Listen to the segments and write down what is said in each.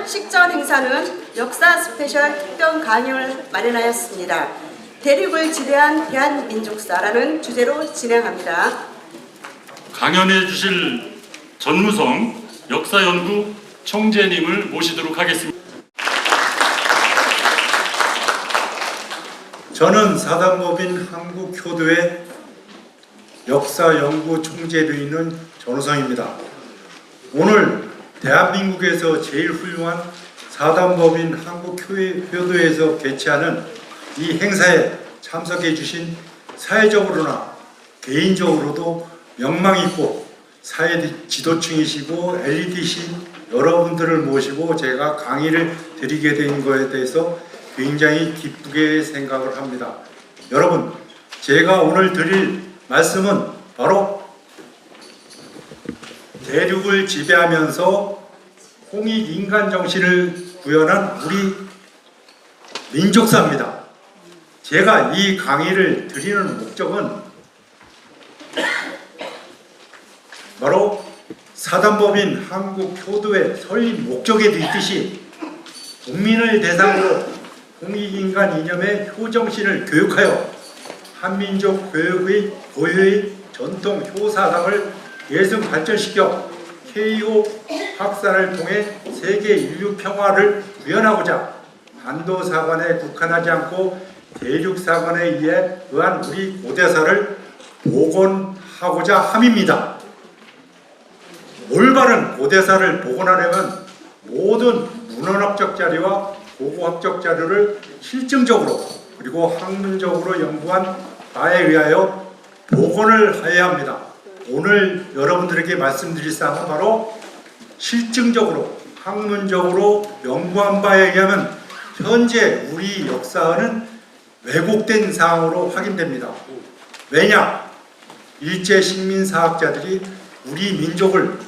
이번 식전 행사는 역사 스페셜 특별 강연을 마련하였습니다. 대륙을 지배한 대한민족사라는 주제로 진행합니다. 강연해 주실 전무성 역사연구 총재님을 모시도록 하겠습니다. 저는 사단법인 한국효도회 역사연구 총재로 있는 전우성입니다. 오늘 대한민국에서 제일 훌륭한 사단법인 한국효도회에서 개최하는 이 행사에 참석해 주신 사회적으로나 개인적으로도 명망있고 사회 지도층이시고 엘리트이신 여러분들을 모시고 제가 강의를 드리게 된 것에 대해서 굉장히 기쁘게 생각을 합니다. 여러분, 제가 오늘 드릴 말씀은 바로 대륙을 지배하면서 홍익인간 정신을 구현한 우리 민족사입니다. 제가 이 강의를 드리는 목적은 바로 사단법인 한국효도회 설립 목적에도 있듯이 국민을 대상으로 홍익인간 이념의 효정신을 교육하여 한민족 교육의 고유의 전통 효사상을 계승 발전시켜 KO 확산을 통해 세계 인류 평화를 구현하고자 한도 사관에 국한하지 않고 대륙 사관에 의한 우리 고대사를 복원하고자 함입니다. 올바른 고대사를 복원하려면 모든 문헌학적 자료와 고고학적 자료를 실증적으로 그리고 학문적으로 연구한 바에 의하여 복원을 해야 합니다. 오늘 여러분들에게 말씀드릴 사항은 바로 실증적으로 학문적으로 연구한 바에 의하면 현재 우리 역사는 왜곡된 사항으로 확인됩니다. 왜냐? 일제 식민사학자들이 우리 민족을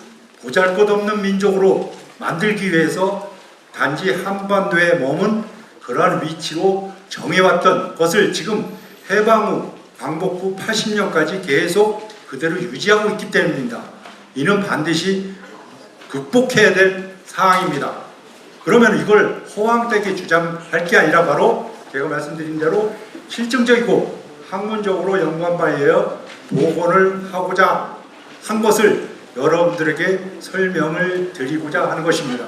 보잘것없는 민족으로 만들기 위해서 단지 한반도에 머문 그러한 위치로 정해왔던 것을 지금 해방 후 광복 후 80년까지 계속 그대로 유지하고 있기 때문입니다. 이는 반드시 극복해야 될 사항입니다. 그러면 이걸 허황되게 주장할 게 아니라 바로 제가 말씀드린 대로 실증적이고 학문적으로 연구한 바에 의해 복원을 하고자 한 것을 여러분들에게 설명을 드리고자 하는 것입니다.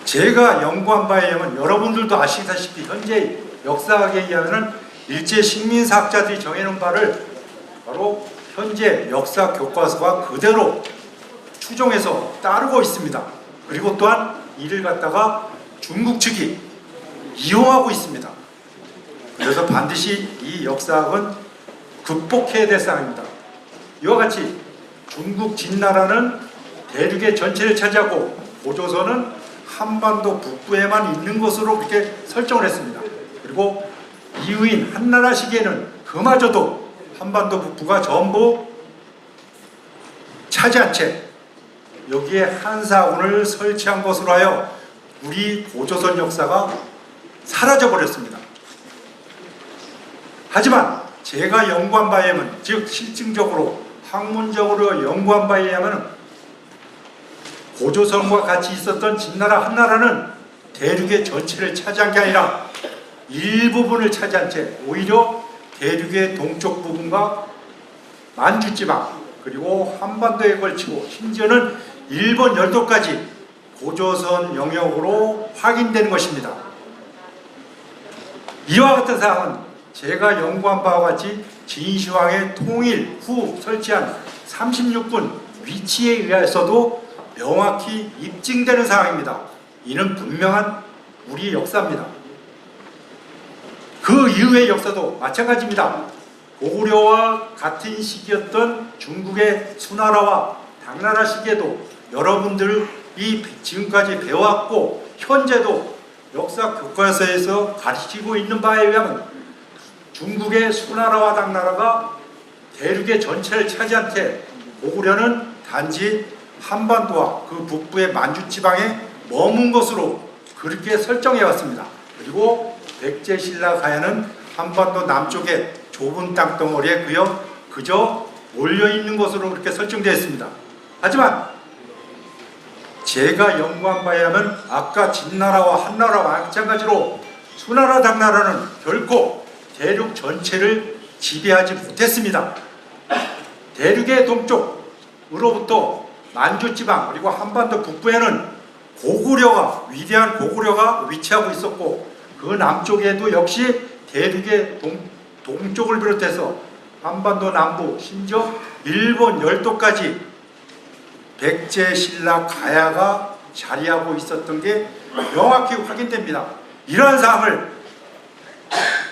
제가 연구한 바에 의하면 여러분들도 아시다시피 현재 역사학에 의하면 일제 식민사학자들이 정해놓은 바를 바로 현재 역사 교과서가 그대로 추종해서 따르고 있습니다. 그리고 또한 이를 갖다가 중국 측이 이용하고 있습니다. 그래서 반드시 이 역사학은 극복해야 될 사항입니다. 이와 같이 중국 진나라는 대륙의 전체를 차지하고 고조선은 한반도 북부에만 있는 것으로 그렇게 설정을 했습니다. 그리고 이후인 한나라 시기에는 그마저도 한반도 북부가 전부 차지한 채 여기에 한사원을 설치한 것으로 하여 우리 고조선 역사가 사라져버렸습니다. 하지만 제가 연구한 바에 의하면, 즉 실증적으로 학문적으로 연구한 바에 의하면 고조선과 같이 있었던 진나라 한나라는 대륙의 전체를 차지한 게 아니라 일부분을 차지한 채 오히려 대륙의 동쪽 부분과 만주지방 그리고 한반도에 걸치고 심지어는 일본 열도까지 고조선 영역으로 확인되는 것입니다. 이와 같은 사항은 제가 연구한 바와 같이 진시황의 통일 후 설치한 36군 위치에 의해서도 명확히 입증되는 사항입니다. 이는 분명한 우리의 역사입니다. 그 이후의 역사도 마찬가지입니다. 고구려와 같은 시기였던 중국의 수나라와 당나라 시기에도 여러분들이 지금까지 배워왔고 현재도 역사 교과서에서 가르치고 있는 바에 의하면 중국의 수나라와 당나라가 대륙의 전체를 차지한 채 고구려는 단지 한반도와 그 북부의 만주지방에 머문 것으로 그렇게 설정해 왔습니다. 그리고 백제신라 가야는 한반도 남쪽의 좁은 땅덩어리에 그저 몰려있는 것으로 그렇게 설정되어 있습니다. 하지만 제가 연구한 바에 하면 아까 진나라와 한나라와 마찬가지로 수나라 당나라는 결코 대륙 전체를 지배하지 못했습니다. 대륙의 동쪽으로부터 만주지방 그리고 한반도 북부에는 위대한 고구려가 위치하고 있었고, 그 남쪽에도 역시 대륙의 동쪽을 비롯해서 한반도 남부 심지어 일본 열도까지 백제, 신라, 가야가 자리하고 있었던 게 명확히 확인됩니다. 이러한 사항을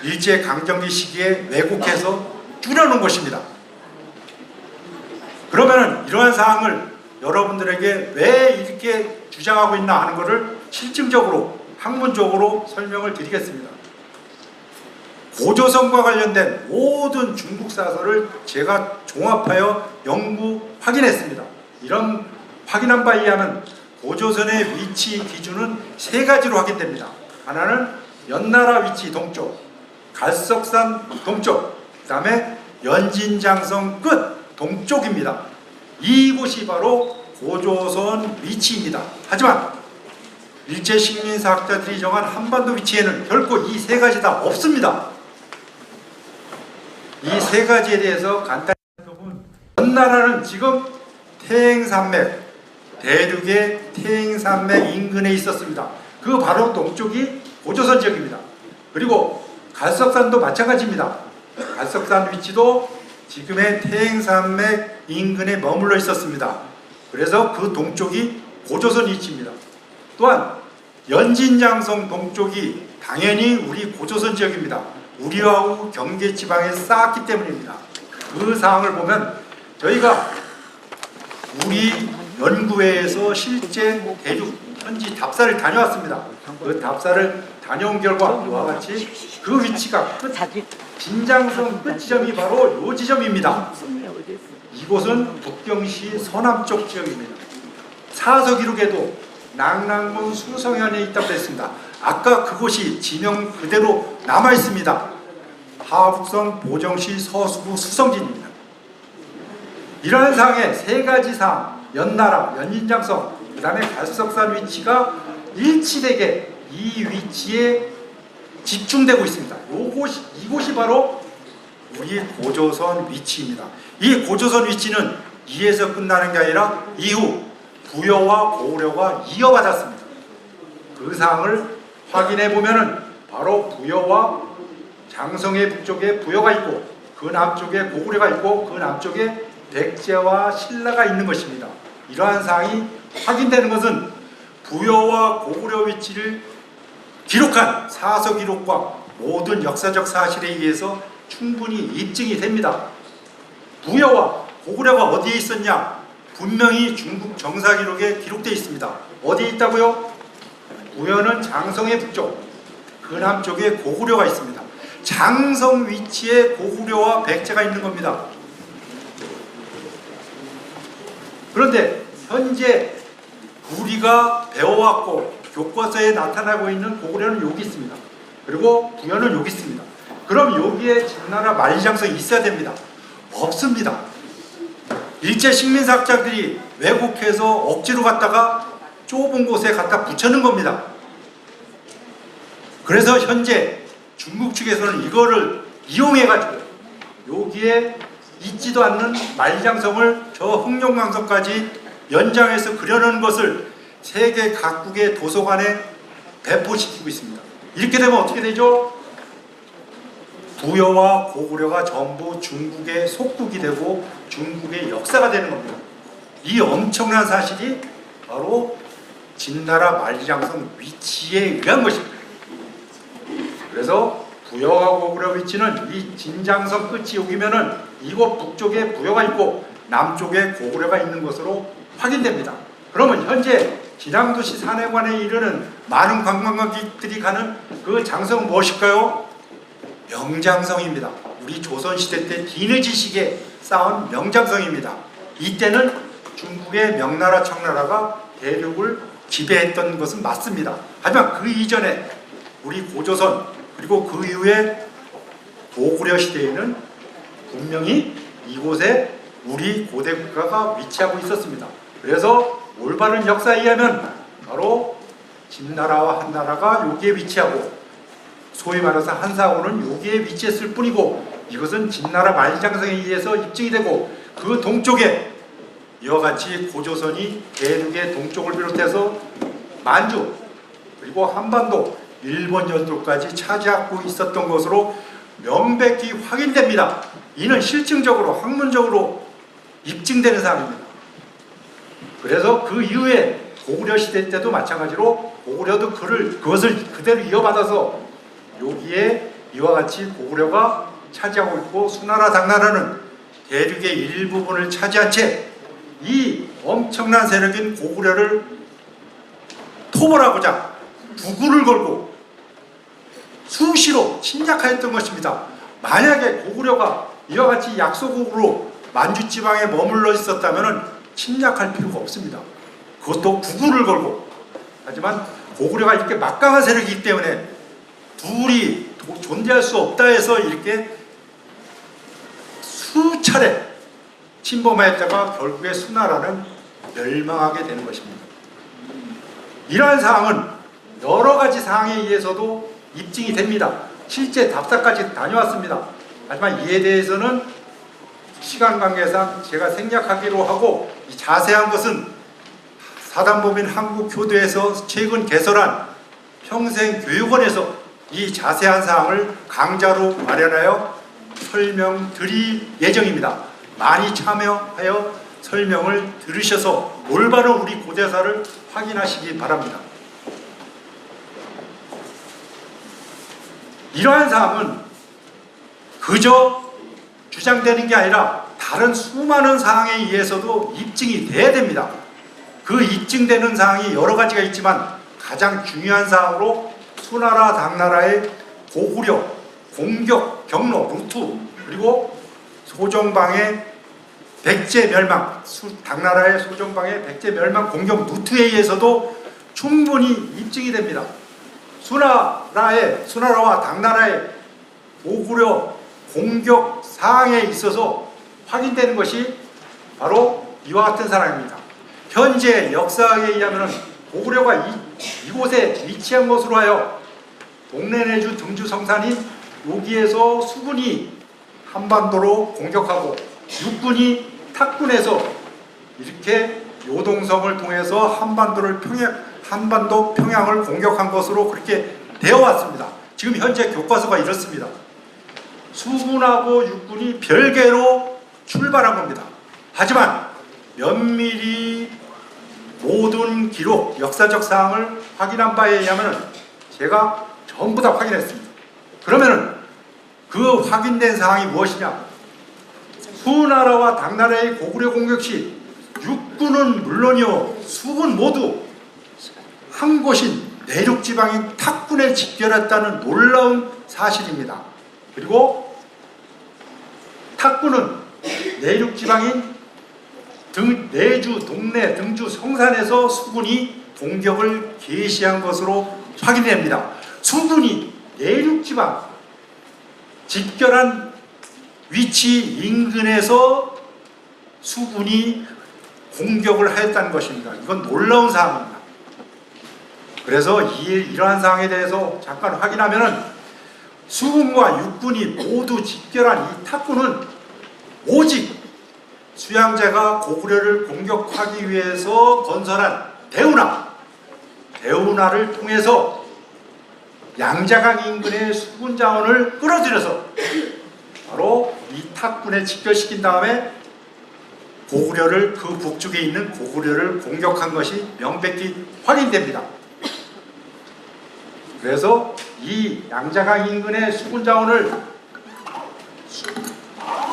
일제강점기 시기에 왜곡해서 줄여놓은 것입니다. 그러면 이러한 사항을 여러분들에게 왜 이렇게 주장하고 있나 하는 것을 실증적으로 학문적으로 설명을 드리겠습니다. 고조선과 관련된 모든 중국 사설을 제가 종합하여 연구 확인했습니다. 이런 확인한 바에 의하면 고조선의 위치 기준은 세 가지로 확인됩니다. 하나는 연나라 위치 동쪽, 갈석산 동쪽, 그 다음에 연진장성 끝 동쪽입니다. 이곳이 바로 고조선 위치입니다. 하지만 일제식민사학자들이 정한 한반도 위치에는 결코 이 세 가지 다 없습니다. 이 세 가지에 대해서 간단히 살펴보면, 연나라는 지금 태행산맥, 대륙의 태행산맥 인근에 있었습니다. 그 바로 동쪽이 고조선 지역입니다. 그리고 갈석산도 마찬가지입니다. 갈석산 위치도 지금의 태행산맥 인근에 머물러 있었습니다. 그래서 그 동쪽이 고조선 위치입니다. 또한 연진장성 동쪽이 당연히 우리 고조선 지역입니다. 우리와우 경계 지방에 쌓았기 때문입니다. 그 사항을 보면 저희가 우리 연구회에서 실제 대륙 현지 답사를 다녀왔습니다. 그 답사를 다녀온 결과 이와 같이 그 위치가 진장성 끝 지점이 바로 이 지점입니다. 이곳은 북경시 서남쪽 지역입니다. 사서기록에도 낙랑군 수성현에 있다고 했습니다. 아까 그곳이 지명 그대로 남아 있습니다. 하북성 보정시 서수구 수성진입니다. 이러한 사항의 세 가지 사항, 연나라, 연진장성, 그 다음에 갈석산 위치가 일치되게 이 위치에 집중되고 있습니다. 이곳이 바로 우리 고조선 위치입니다. 이 고조선 위치는 이에서 끝나는 게 아니라 이후 부여와 고구려가 이어받았습니다. 그 사항을 확인해 보면은 바로 부여와 장성의 북쪽에 부여가 있고, 그 남쪽에 고구려가 있고, 그 남쪽에 백제와 신라가 있는 것입니다. 이러한 사항이 확인되는 것은 부여와 고구려 위치를 기록한 사서 기록과 모든 역사적 사실에 의해서 충분히 입증이 됩니다. 부여와 고구려가 어디에 있었냐? 분명히 중국 정사 기록에 기록되어 있습니다. 어디에 있다고요? 부여는 장성의 북쪽, 그 남쪽에 고구려가 있습니다. 장성 위치에 고구려와 백제가 있는 겁니다. 그런데 현재 우리가 배워왔고 교과서에 나타나고 있는 고구려는 여기 있습니다. 그리고 부여는 여기 있습니다. 그럼 여기에 진나라 만리장성이 있어야 됩니다. 없습니다. 일제 식민사학자들이 왜곡해서 억지로 갖다가 좁은 곳에 갖다 붙여놓은 겁니다. 그래서 현재 중국 측에서는 이거를 이용해가지고 여기에 있지도 않는 만리장성을 저 흑룡강성까지 연장해서 그려놓은 것을 세계 각국의 도서관에 배포시키고 있습니다. 이렇게 되면 어떻게 되죠? 부여와 고구려가 전부 중국의 속국이 되고 중국의 역사가 되는 겁니다. 이 엄청난 사실이 바로 진나라 만리장성 위치에 의한 것입니다. 그래서 부여와 고구려 위치는 이 진장성 끝이 여기면은 이곳 북쪽에 부여가 있고 남쪽에 고구려가 있는 것으로 확인됩니다. 그러면 현재 기남도시 산해관에 이르는 많은 관광객들이 가는 그 장성 무엇일까요? 명장성입니다. 우리 조선시대 때 뒤늦은시기에 쌓은 명장성입니다. 이때는 중국의 명나라, 청나라가 대륙을 지배했던 것은 맞습니다. 하지만 그 이전에 우리 고조선 그리고 그 이후에 고구려 시대에는 분명히 이곳에 우리 고대 국가가 위치하고 있었습니다. 그래서 올바른 역사에 의하면 바로 진나라와 한나라가 여기에 위치하고 소위 말해서 한사원은 여기에 위치했을 뿐이고 이것은 진나라 만리장성에 의해서 입증이 되고 그 동쪽에 이와 같이 고조선이 대륙의 동쪽을 비롯해서 만주 그리고 한반도 일본 연도까지 차지하고 있었던 것으로 명백히 확인됩니다. 이는 실증적으로 학문적으로 입증되는 사항입니다. 그래서 그 이후에 고구려 시대 때도 마찬가지로 고구려도 그것을 그대로 이어받아서 여기에 이와 같이 고구려가 차지하고 있고 수나라 당나라는 대륙의 일부분을 차지한 채 이 엄청난 세력인 고구려를 토벌하고자 부군을 걸고 수시로 침략하였던 것입니다. 만약에 고구려가 이와 같이 약소국으로 만주지방에 머물러 있었다면 침략할 필요가 없습니다. 그것도 부군을 걸고. 하지만 고구려가 이렇게 막강한 세력이기 때문에 둘이 존재할 수 없다 해서 이렇게 수차례 침범하였다가 결국에 수나라는 멸망하게 되는 것입니다. 이러한 사항은 여러 가지 사항에 의해서도 입증이 됩니다. 실제 답사까지 다녀왔습니다. 하지만 이에 대해서는 시간 관계상 제가 생략하기로 하고 이 자세한 것은 사단법인 한국교도에서 최근 개설한 평생교육원에서 이 자세한 사항을 강좌로 마련하여 설명드릴 예정입니다. 많이 참여하여 설명을 들으셔서 올바른 우리 고대사를 확인하시기 바랍니다. 이러한 사항은 그저 주장되는 게 아니라 다른 수많은 사항에 의해서도 입증이 돼야 됩니다. 그 입증되는 사항이 여러 가지가 있지만 가장 중요한 사항으로 수나라 당나라의 고구려 공격 경로 루트 그리고 소정방의 백제 멸망 당나라의 소정방의 백제 멸망 공격 루트에 의해서도 충분히 입증이 됩니다. 수나라와 당나라의 고구려 공격 사항에 있어서 확인되는 것이 바로 이와 같은 사항입니다. 현재 역사에 의하면 고구려가 이곳에 위치한 것으로 하여 동래내주 등주 성산인 여기에서 수군이 한반도로 공격하고 육군이 탁군에서 이렇게 요동성을 통해서 한반도 평양을 공격한 것으로 그렇게 되어 왔습니다. 지금 현재 교과서가 이렇습니다. 수군하고 육군이 별개로 출발한 겁니다. 하지만 면밀히 모든 기록, 역사적 사항을 확인한 바에 의하면 제가 전부 다 확인했습니다. 그러면 그 확인된 사항이 무엇이냐? 수나라와 당나라의 고구려 공격 시 육군은 물론이요 수군 모두 한 곳인 내륙지방인 탁군에 집결했다는 놀라운 사실입니다. 그리고 탁군은 내륙지방인 내주, 동래, 등주, 성산에서 수군이 공격을 개시한 것으로 확인됩니다. 수군이 내륙지방 집결한 위치 인근에서 수군이 공격을 하였다는 것입니다. 이건 놀라운 사항입니다. 그래서 이러한 사항에 대해서 잠깐 확인하면은 수군과 육군이 모두 집결한 이 탁군은 오직 수양제가 고구려를 공격하기 위해서 건설한 대운하를 통해서 양자강 인근의 수군 자원을 끌어들여서 바로 이 탁군에 집결시킨 다음에 고구려를 그 북쪽에 있는 고구려를 공격한 것이 명백히 확인됩니다. 그래서 이 양자강 인근의 수군 자원을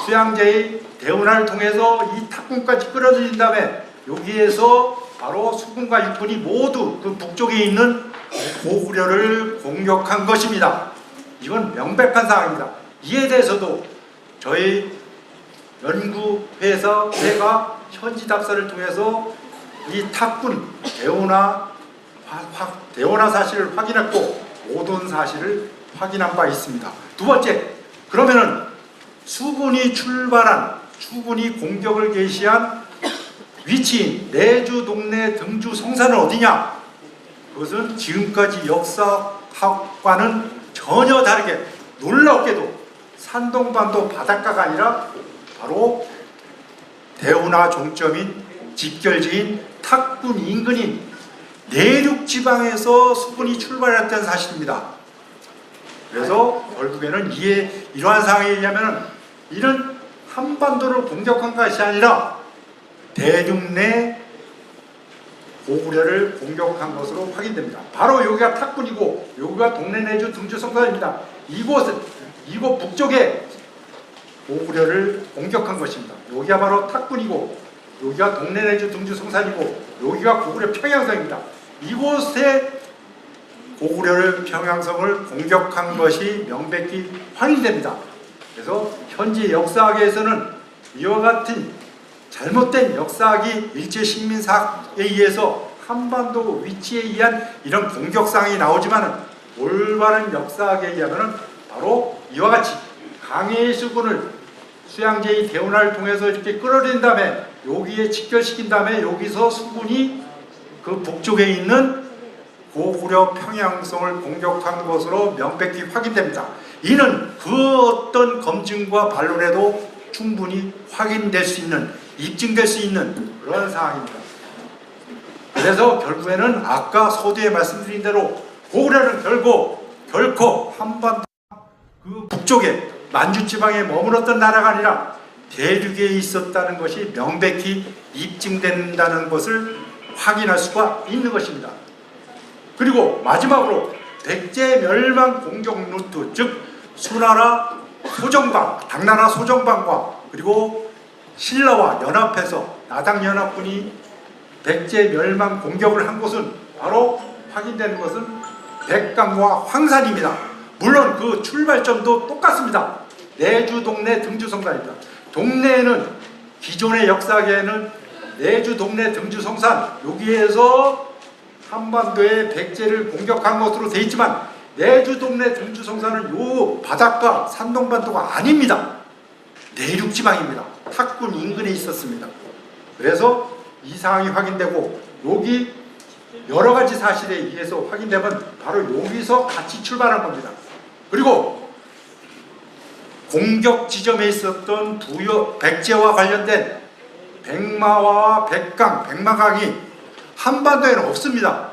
수양제의 대운하를 통해서 이 탁군까지 끌어들인 다음에 여기에서 바로 수군과 육군이 모두 그 북쪽에 있는 고구려를 공격한 것입니다. 이건 명백한 사항입니다. 이에 대해서도 저희 연구회에서 제가 현지 답사를 통해서 이 탁군 대운하 사실을 확인했고 모든 사실을 확인한 바 있습니다. 두 번째, 그러면은 수군이 공격을 개시한 위치인 내주 동네 등주 성산은 어디냐? 그것은 지금까지 역사학과는 전혀 다르게 놀랍게도 산동반도 바닷가가 아니라 바로 대운하 종점인 직결지인 탁군 인근인 내륙지방에서 수군이 출발했다는 사실입니다. 그래서 결국에는 이러한 상황에 의하면 이는 한반도를 공격한 것이 아니라 대륙 내 고구려를 공격한 것으로 확인됩니다. 바로 여기가 탁군이고 여기가 동래 내주 등주 성산입니다. 이곳 북쪽에 고구려를 공격한 것입니다. 여기가 바로 탁군이고 여기가 동래 내주 등주 성산이고 여기가 고구려 평양성입니다. 이곳에 고구려를 평양성을 공격한 것이 명백히 확인됩니다. 그래서 현재 역사학에서는 이와 같은 잘못된 역사학이 일제식민사학에 의해서 한반도 위치에 의한 이런 공격사항이 나오지만 올바른 역사학에 의하면 바로 이와 같이 강해의 수군을 수양제의 대운하를 통해서 이렇게 끌어들인 다음에 여기에 직결시킨 다음에 여기서 수군이 그 북쪽에 있는 고구려 평양성을 공격한 것으로 명백히 확인됩니다. 이는 그 어떤 검증과 반론에도 충분히 확인될 수 있는, 입증될 수 있는 그런 상황입니다. 그래서 결국에는 아까 서두에 말씀드린 대로 고구려는 결코 한반도 그 북쪽에 만주지방에 머물렀던 나라가 아니라 대륙에 있었다는 것이 명백히 입증된다는 것을 확인할 수가 있는 것입니다. 그리고 마지막으로 백제 멸망 공격 루트, 즉 수나라 소정방, 당나라 소정방과 그리고 신라와 연합해서 나당연합군이 백제 멸망 공격을 한 곳은 바로 확인되는 것은 백강과 황산입니다. 물론 그 출발점도 똑같습니다. 내주 동네 등주 성산입니다. 동네에는 기존의 역사계에는 내주 동네 등주 성산 여기에서 한반도의 백제를 공격한 것으로 되어 있지만 내주 동네 등주 성산은 요 바닷가 산동반도가 아닙니다. 내륙지방입니다. 탁군 인근에 있었습니다. 그래서 이 상황이 확인되고 여기 여러 가지 사실에 의해서 확인되면 바로 여기서 같이 출발한 겁니다. 그리고 공격 지점에 있었던 백제와 관련된 백마와 백마강이 한반도에는 없습니다.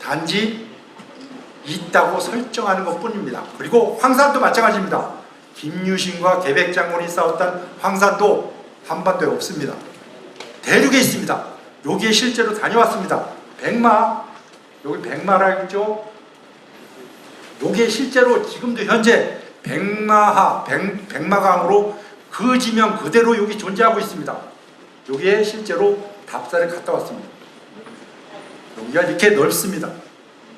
단지 있다고 설정하는 것뿐입니다. 그리고 황산도 마찬가지입니다. 김유신과 계백장군이 싸웠던 황산도 한반도에 없습니다. 대륙에 있습니다. 여기에 실제로 다녀왔습니다. 여기 백마라 있죠. 여기에 실제로 지금도 현재 백마강으로 그 지명 그대로 여기 존재하고 있습니다. 여기에 실제로 답사를 갔다 왔습니다. 여기가 이렇게 넓습니다.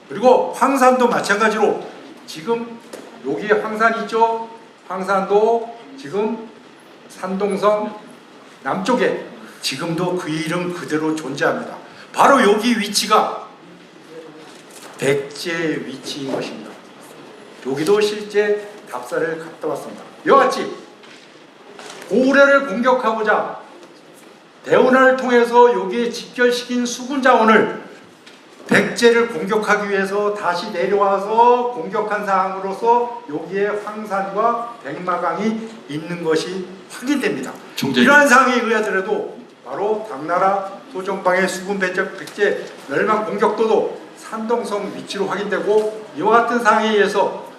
그리고 황산도 마찬가지로 지금 여기에 황산 있죠. 황산도 지금 산동성 남쪽에 지금도 그 이름 그대로 존재합니다. 바로 여기 위치가 백제 위치인 것입니다. 여기도 실제 답사를 갔다 왔습니다. 이와 같이 고구려를 공격하고자 대운하를 통해서 여기에 직결시킨 수군 자원을 백제를 공격하기 위해서 다시 내려와서 공격한 사항으로서 여기에 황산과 백마강이 있는 것이 확인됩니다. 이러한 상황에 의하더라도 바로 당나라 소정방의 수군 백제 멸망 공격도도 산동성 위치로 확인되고 이와 같은 상황에 의해서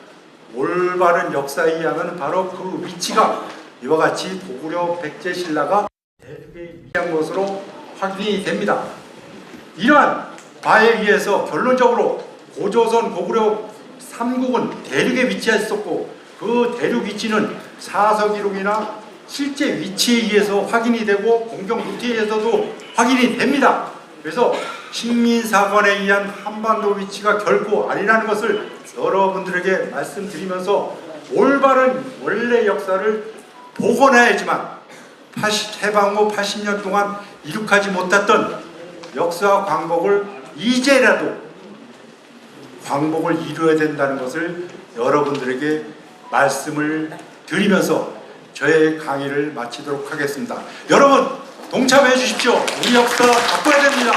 올바른 역사에 의하면 바로 그 위치가 이와 같이 고구려 백제 신라가 대륙에 위치한 것으로 확인이 됩니다. 이러한 바에 의해서 결론적으로 고조선 고구려 3국은 대륙에 위치했었고 그 대륙 위치는 사서 기록이나 실제 위치에 의해서 확인이 되고 공격 루트에 의해서도 확인이 됩니다. 그래서 식민사관에 의한 한반도 위치가 결코 아니라는 것을 여러분들에게 말씀드리면서 올바른 원래 역사를 복원해야지만 해방 후 80년 동안 이룩하지 못했던 역사 광복을 이제라도 광복을 이루어야 된다는 것을 여러분들에게 말씀을 드리면서 저의 강의를 마치도록 하겠습니다. 여러분 동참해 주십시오. 우리 역사 바꿔야 됩니다.